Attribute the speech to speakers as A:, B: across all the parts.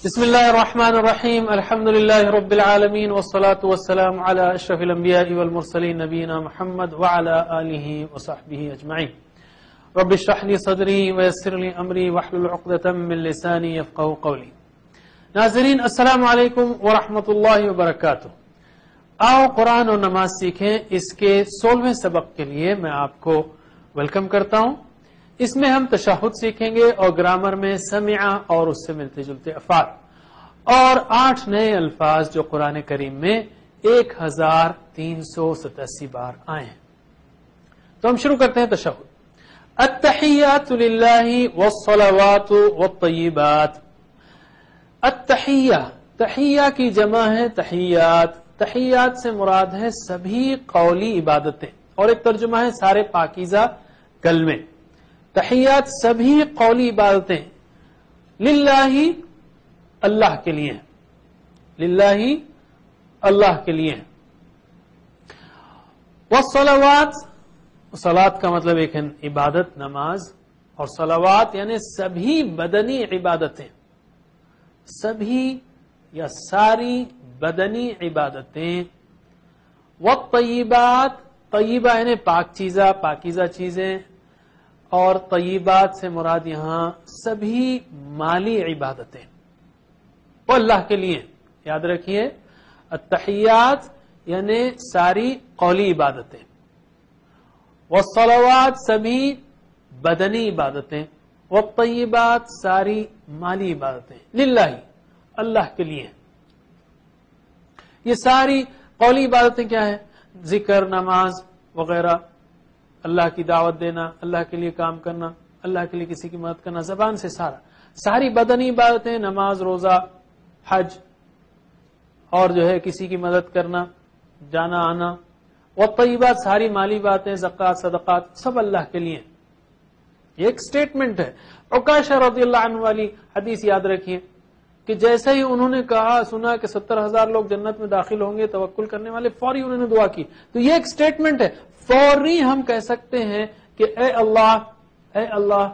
A: بسم الله الرحمن الرحيم الحمد لله رب العالمين والصلاة والسلام على أشرف الأنبياء والمرسلين نبينا محمد وعلى آله وصحبه أجمعين رب اشرح لي صدري ويسر لي أمري واحلل عقدة من لساني يفقهوا قولي. ناظرین السلام علیکم ورحمۃ اللہ وبرکاتہ. آؤ قرآن اور نماز سیکھیں اس کے 16ویں سبق کے لیے میں آپ کو ویلکم کرتا ہوں. اس میں ہم تشہد سیکھیں گے اور گرامر میں سمع اور اس سے ملتے جلتے افعال اور 8 نئے الفاظ جو قرآن کریم میں 1387 بار آئے ہیں. تو ہم شروع کرتے ہیں تشہد. التحیات للہ والصلوات والطیبات. التحیہ، تحیہ کی جمع ہے تحیات. تحیات سے مراد ہے سبھی قولی عبادتیں اور ایک ترجمہ ہے سارے پاکیزہ کلمے. تحیات سبھی قولی عبادتیں للہ اللہ کے لیے ہیں، للہ اللہ کے لیے ہیں. والصلوات، صلات کا مطلب ایک ہے عبادت نماز، اور صلوات یعنی سبھی بدنی عبادتیں، سبھی یا ساری بدنی عبادتیں. والطیبات، طیبہ یعنی پاک چیزہ پاکیزہ چیزیں، اور طیبات سے مراد یہاں سبھی مالی عبادتیں وہ اللہ کے لیے. یاد رکھیے التحیات یعنی ساری قولی عبادتیں، والصلوات سبھی بدنی عبادتیں، والطیبات ساری مالی عبادتیں للہ اللہ کے لیے. یہ ساری قولی عبادتیں کیا ہیں؟ ذکر، نماز وغیرہ، اللہ کی دعوت دینا، اللہ کے لیے کام کرنا، اللہ کے لیے کسی کی مدد کرنا، زبان سے ساری بدنی عبادتیں، نماز، روزہ، حج، اور جو ہے کسی کی مدد کرنا، جانا آنا. والطیبات ساری مالی باتیں، زکوٰۃ، صدقات، سب اللہ کے لیے. یہ ایک سٹیٹمنٹ ہے. عکاشہ رضی اللہ عنہ والی حدیث یاد رکھیے کہ جیسے ہی انہوں نے کہا سنا کہ 70,000 لوگ جنت میں داخل ہوں گے توکل کرنے والے، فوری انہوں نے دعا کی. تو یہ ایک سٹیٹمنٹ ہے. فوری ہم کہہ سکتے ہیں کہ اے اللہ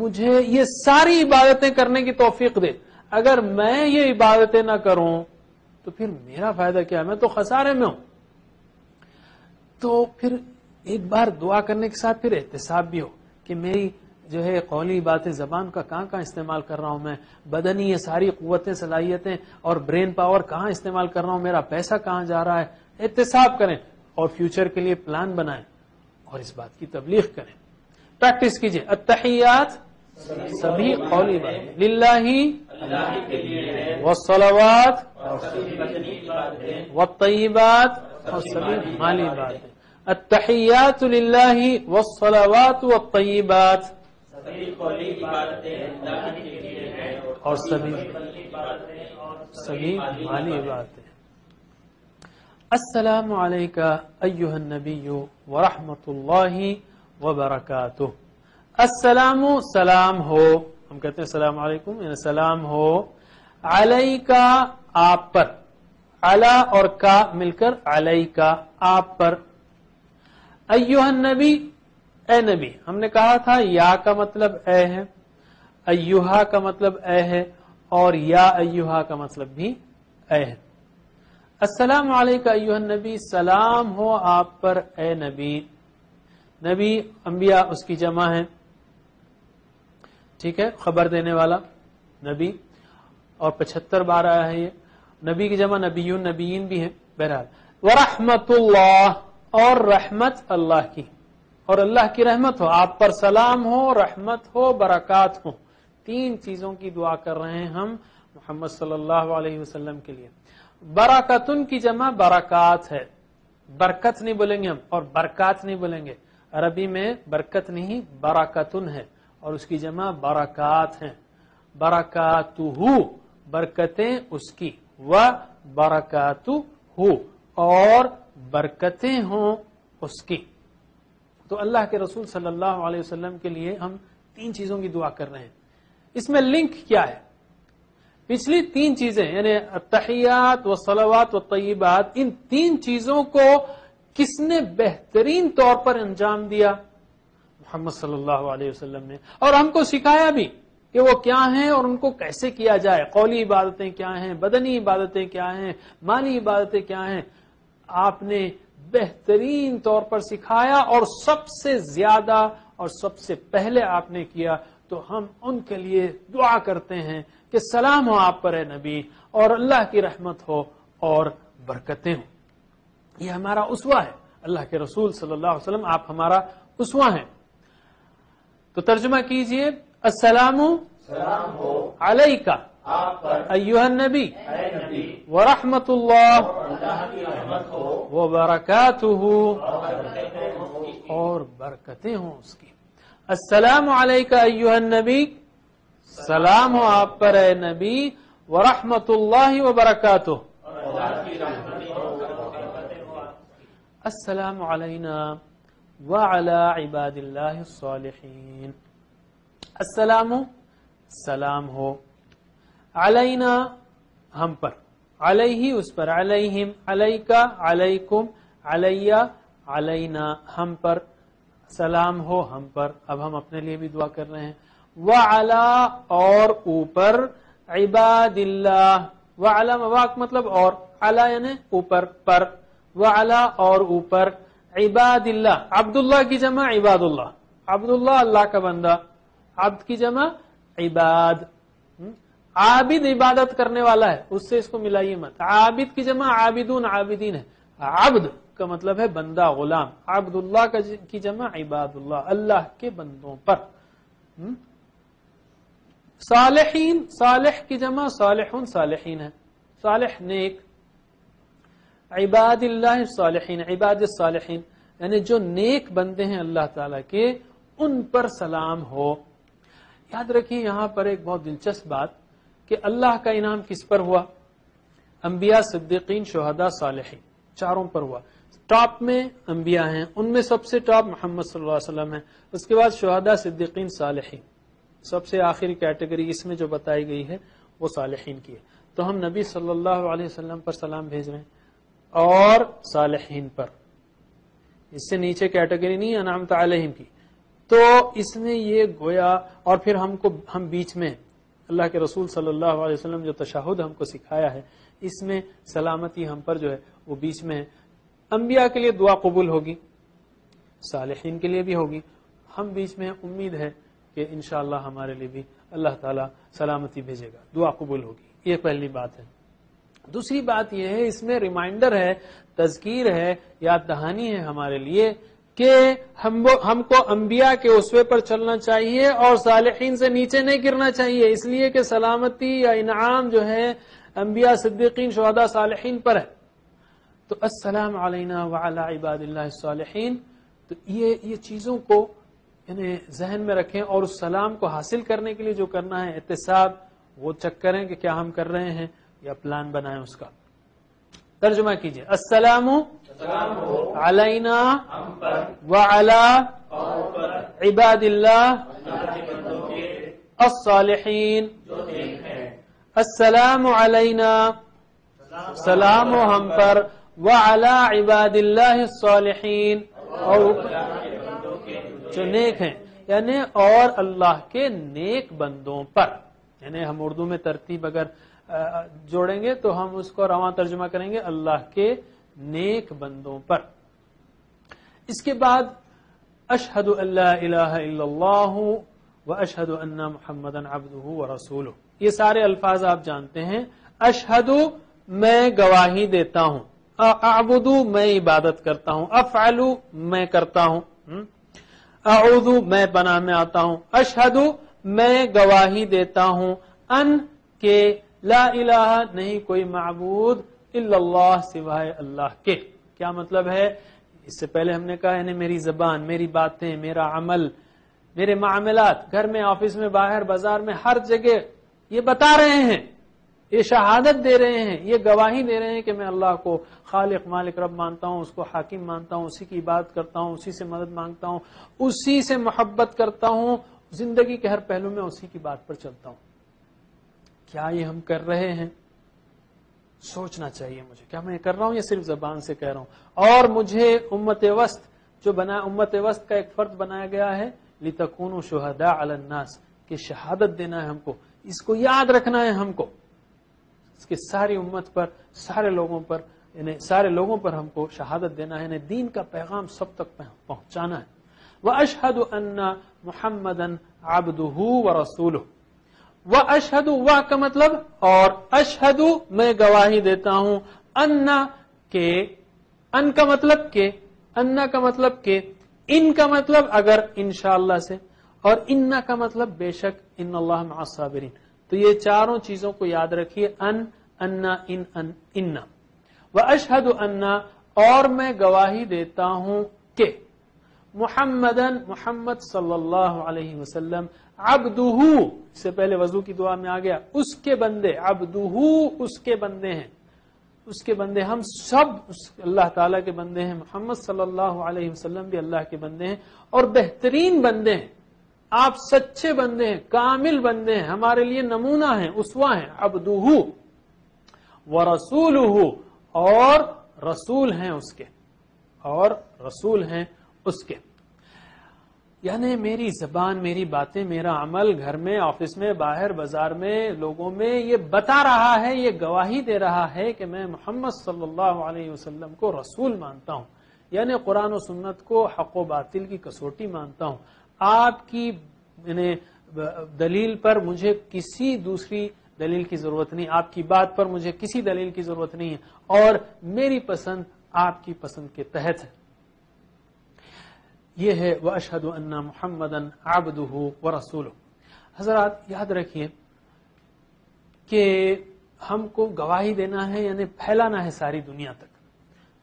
A: مجھے یہ ساری عبادتیں کرنے کی توفیق دے. اگر میں یہ عبادتیں نہ کروں تو پھر میرا فائدہ کیا؟ میں تو خسارے میں ہوں. تو پھر ایک بار دعا کرنے کے ساتھ پھر احتساب بھی ہو کہ میری جو ہے قولی باتیں، زبان کا کہاں استعمال کر رہا ہوں میں، بدنی یہ ساری قوتیں، صلاحیتیں اور برین پاور کہاں استعمال کر رہا ہوں، میرا پیسہ کہاں جا رہا ہے. احتساب کریں اور فیوچر کے لیے پلان بنائیں اور اس بات کی تبلیغ کریں. پریکٹس کیجئے. التحیات سبھی قولی باتیں للہ والصلوات والطیبات اور سبھی مالی باتیں. التحیات للہ والصلوات والطیبات اور سبھی مالی باتیں. السلام علیکہ ایہا النبی ورحمۃ اللہ وبرکاتہ. السلام سلام ہو، ہم کہتے ہیں السلام علیکم یعنی سلام ہو، علیکہ آپ پر، علی اور کا مل کر علیکہ آپ پر. ایہا النبی اے نبی. ہم نے کہا تھا یا کا مطلب اے ہے، ایہا کا مطلب اے ہے، اور یا ایہا کا مطلب بھی اے ہے. السلام علیکہ ایہا النبی، سلام ہو آپ پر اے نبی. نبی انبیاء اس کی جمع ہے، ٹھیک ہے، خبر دینے والا نبی، اور 75 بار آیا ہے یہ. نبی کی جمع نبیون، نبیین بھی ہیں. بہرحال ورحمت اللہ، اور رحمت اللہ کی، اور اللہ کی رحمت ہو آپ پر. سلام ہو، رحمت ہو، برکات ہو. 3 چیزوں کی دعا کر رہے ہیں ہم محمد صلی اللہ علیہ وسلم کے لیے. برکاتن کی جمع برکات ہے، برکت نہیں بولیں گے ہم اور برکات نہیں بولیں گے. عربی میں برکت نہیں برکاتن ہے اور اس کی جمع برکات ہیں. برکاتہ برکتیں اس کی، و برکاتہ اور برکتیں ہوں اس کی. تو اللہ کے رسول صلی اللہ علیہ وسلم کے لیے ہم 3 چیزوں کی دعا کر رہے ہیں. اس میں لنک کیا ہے؟ پچھلی 3 چیزیں یعنی التحیات والصلوات والطیبات، ان 3 چیزوں کو کس نے بہترین طور پر انجام دیا؟ محمد صلی اللہ علیہ وسلم نے. اور ہم کو سکھایا بھی کہ کہ وہ کیا ہیں اور ان کو کیسے کیا جائے. قولی عبادتیں کیا ہیں, بدنی عبادتیں کیا ہیں, مالی عبادتیں کیا ہیں, آپ نے بہترین طور پر سکھایا اور سب سے زیادہ اور سب سے پہلے آپ نے کیا. تو ہم ان کے لیے دعا کرتے ہیں کہ سلام ہو آپ پر اے نبی, اور اللہ کی رحمت ہو اور برکتیں ہوں. یہ ہمارا اسوہ ہے, اللہ کے رسول صلی اللہ علیہ وسلم آپ ہمارا اسوہ ہیں. تو ترجمہ کیجئے, السلام علیکہ ایھا النبی ورحمۃ اللہ وبرکاتہ, اور برکتیں ہوں اس کی. السلام علیکہ ایھا النبی, سلام ہو آپ پر اے نبی, ورحمۃ اللہ وبرکاتہ, السلام علینا وعلی عباد اللہ الصالحین. السلام سلام ہو, علینا ہم پر, علیہ اس پر, علیہم علیکہ علیکم, علیہ علینا ہم پر, سلام ہو ہم پر. اب ہم اپنے لیے بھی دعا کر رہے ہیں. وعلی اور اوپر, عباد اللہ, وعلی مواق مطلب اور, علی یعنی اوپر پر, وعلی اور اوپر, عباد اللہ, عبداللہ کی جمع عباد اللہ, عبداللہ اللہ کا بندہ, عبد کی جمع عباد. عابد عبادت کرنے والا ہے, اس سے اس کو ملائیے مت. عابد کی جمع عابدون عابدین ہے. عبد کا مطلب ہے بندہ غلام, عبداللہ کی جمع عباد اللہ, اللہ کے بندوں پر. صالحین, صالح کی جمع صالحون صالحین ہے, صالح نیک. عباد اللہ صالحین, عباد الصالحین یعنی جو نیک بندے ہیں اللہ تعالیٰ کے, ان پر سلام ہو. یاد رکھیے یہاں پر ایک بہت دلچسپ بات کہ اللہ کا انعام کس پر ہوا؟ انبیاء, صدیقین, شہداء, صالحین, چاروں پر ہوا. ٹاپ میں انبیاء ہیں, ان میں سب سے ٹاپ محمد صلی اللہ علیہ وسلم ہے. اس کے بعد شہداء, صدیقین, صالحین. سب سے آخری کیٹیگری اس میں جو بتائی گئی ہے وہ صالحین کی ہے. تو ہم نبی صلی اللہ علیہ وسلم پر سلام بھیج رہے ہیں اور صالحین پر. اس سے نیچے کیٹیگری نہیں انعمت علیہم کی. تو اس نے یہ گویا, اور پھر ہم بیچ میں اللہ کے رسول صلی اللہ علیہ وسلم جو تشہد ہم کو سکھایا ہے, اس میں سلامتی ہم پر جو ہے وہ بیچ میں ہے. انبیاء کے لیے دعا قبول ہوگی, صالحین کے لیے بھی ہوگی, ہم بیچ میں. امید ہے کہ انشاءاللہ ہمارے لیے بھی اللہ تعالیٰ سلامتی بھیجے گا, دعا قبول ہوگی. یہ پہلی بات ہے. دوسری بات یہ ہے, اس میں ریمائنڈر ہے, تذکیر ہے, یاد دہانی ہے ہمارے لیے کہ ہم کو انبیاء کے اسوے پر چلنا چاہیے اور صالحین سے نیچے نہیں گرنا چاہیے, اس لیے کہ سلامتی یا انعام جو ہے انبیاء, صدیقین, شہداء, صالحین پر ہے. تو السلام علینا وعلی عباد اللہ الصالحین. تو یہ چیزوں کو یعنی ذہن میں رکھیں, اور اس سلام کو حاصل کرنے کے لیے جو کرنا ہے احتساب, وہ چیک کریں کہ کیا ہم کر رہے ہیں, یا پلان بنائیں اس کا. ترجمہ کیجئے, السلام علینا وعلی عباد اللہ الصالحین. السلام علینا, سلام ہو ہم پر, وعلی عباد اللہ الصالحین, اور جو نیک ہیں یعنی اور اللہ کے نیک بندوں پر. یعنی ہم اردو میں ترتیب اگر جوڑیں گے تو ہم اس کو رواں ترجمہ کریں گے اللہ کے نیک بندوں پر. اس کے بعد اشہد ان لا الہ الا اللہ واشہد ان محمدا عبدہ ورسولہ. یہ سارے الفاظ آپ جانتے ہیں. اشہد میں گواہی دیتا ہوں, اعبد میں عبادت کرتا ہوں, افعل میں کرتا ہوں, اعوذ میں پناہ میں آتا ہوں, اشہد میں گواہی دیتا ہوں, ان کے لا الہ نہیں کوئی معبود الا اللہ سوائے اللہ کے. کیا مطلب ہے؟ اس سے پہلے ہم نے کہا یعنی میری زبان, میری باتیں, میرا عمل, میرے معاملات, گھر میں, آفس میں, باہر, بازار میں, ہر جگہ یہ بتا رہے ہیں, یہ شہادت دے رہے ہیں, یہ گواہی دے رہے ہیں کہ میں اللہ کو خالق, مالک, رب مانتا ہوں, اس کو حاکم مانتا ہوں, اسی کی عبادت کرتا ہوں, اسی سے مدد مانگتا ہوں, اسی سے محبت کرتا ہوں, زندگی کے ہر پہلو میں اسی کی بات پر چلتا ہوں. کیا یہ ہم کر رہے ہیں؟ سوچنا چاہیے مجھے, کیا میں کر رہا ہوں یا صرف زبان سے کہہ رہا ہوں؟ اور مجھے امت وسط جو بنا, امت وسط کا ایک فرد بنایا گیا ہے, لِتَكُونُوا شُهَدَاءَ عَلَى النَّاسِ, کہ شہادت دینا ہے ہم کو، اس کو یاد رکھنا ہے ہم کو، اس کی ساری امت پر، سارے لوگوں پر، یعنی سارے لوگوں پر ہم کو شہادت دینا ہے، یعنی دین کا پیغام سب تک پہنچانا ہے۔ وَأَشْهَدُ أَنَّ مُحَمَّدًا عَبْدُهُ وَرَسُولُهُ۔ وَأَشْهَدُ وا کا مطلب اور، اشہد میں گواہی دیتا ہوں، ان کے، ان کا مطلب کہ، ان کا مطلب کہ، ان کا مطلب اگر انشاءاللہ سے، اور ان کا مطلب بے شک، ان اللہ مع الصابرین۔ تو یہ چاروں چیزوں کو یاد رکھیے، ان، ان۔ وَأَشْهَدُ أَنَّ اور میں گواہی دیتا ہوں کہ، محمدن محمد صلی اللہ علیہ وسلم، عبدہ اس سے پہلے وضو کی دعا میں آ گیا، اس کے بندے، عبدہ اس کے بندے ہیں، اس کے بندے، ہم سب اللہ تعالیٰ کے بندے ہیں، محمد صلی اللہ علیہ وسلم بھی اللہ کے بندے ہیں، اور بہترین بندے ہیں، آپ سچے بندے ہیں، کامل بندے ہیں، ہمارے لیے نمونہ ہیں، اسوہ ہیں، عبدہ ورسولہ اور رسول ہیں اس کے، اور رسول ہیں اس کے۔ یعنی میری زبان، میری باتیں، میرا عمل گھر میں، آفس میں، باہر بازار میں، لوگوں میں یہ بتا رہا ہے، یہ گواہی دے رہا ہے کہ میں محمد صلی اللہ علیہ وسلم کو رسول مانتا ہوں، یعنی قرآن و سنت کو حق و باطل کی کسوٹی مانتا ہوں۔ آپ کی یعنی دلیل پر مجھے کسی دوسری دلیل کی ضرورت نہیں، آپ کی بات پر مجھے کسی دلیل کی ضرورت نہیں ہے، اور میری پسند آپ کی پسند کے تحت ہے۔ یہ ہے وَأَشْهَدُ أَنَّ مُحَمَّدًا عَبْدُهُ وَرَسُولُهُ۔ حضرات یاد رکھیے کہ ہم کو گواہی دینا ہے، یعنی پھیلانا ہے ساری دنیا تک۔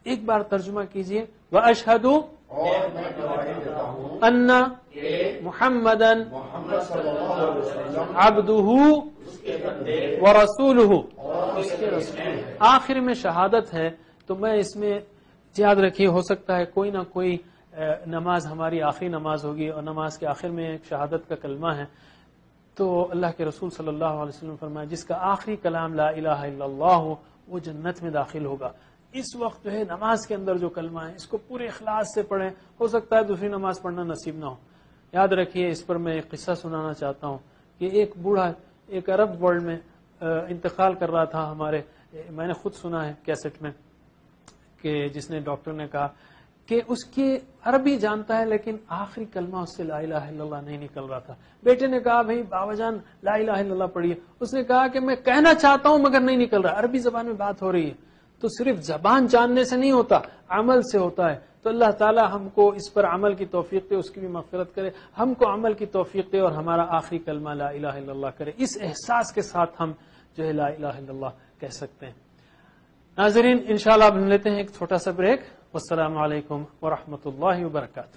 A: ایک بار ترجمہ کیجئے، وَأَشْهَدُ أَنَّ مُحَمَّدًا عَبْدُهُ وَرَسُولُهُ۔ آخر میں شہادت ہے، تو میں اس میں یاد رکھیے، ہو سکتا ہے کوئی نہ کوئی نماز ہماری آخری نماز ہوگی، اور نماز کے آخر میں ایک شہادت کا کلمہ ہے، تو اللہ کے رسول صلی اللہ علیہ وسلم فرمایا جس کا آخری کلام لا الہ الا اللہ ہو وہ جنت میں داخل ہوگا۔ اس وقت جو ہے نماز کے اندر جو کلمہ ہے اس کو پورے اخلاص سے پڑھیں، ہو سکتا ہے دوسری نماز پڑھنا نصیب نہ ہو۔ یاد رکھیے، اس پر میں ایک قصہ سنانا چاہتا ہوں کہ ایک بوڑھا ایک عرب ورلڈ میں انتقال کر رہا تھا، ہمارے، میں نے خود سنا ہے کیسٹ میں، کہ جس نے ڈاکٹر نے کہا کہ اس کی عربی جانتا ہے لیکن آخری کلمہ اس سے لا الہ الا اللہ نہیں نکل رہا تھا۔ بیٹے نے کہا بھائی بابا جان لا الہ الا اللہ پڑھیے، اس نے کہا کہ میں کہنا چاہتا ہوں مگر نہیں نکل رہا، عربی زبان میں بات ہو رہی ہے۔ تو صرف زبان جاننے سے نہیں ہوتا، عمل سے ہوتا ہے۔ تو اللہ تعالی ہم کو اس پر عمل کی توفیق دے، اس کی بھی مغفرت کرے، ہم کو عمل کی توفیق دے، اور ہمارا آخری کلمہ لا الہ الا اللہ کرے، اس احساس کے ساتھ ہم جو ہے لا الہ الا اللہ کہہ سکتے ہیں۔ ناظرین انشاءاللہ اب ہم لیتے ہیں ایک چھوٹا سا بریک۔ والسلام علیکم ورحمۃ اللہ وبرکاتہ۔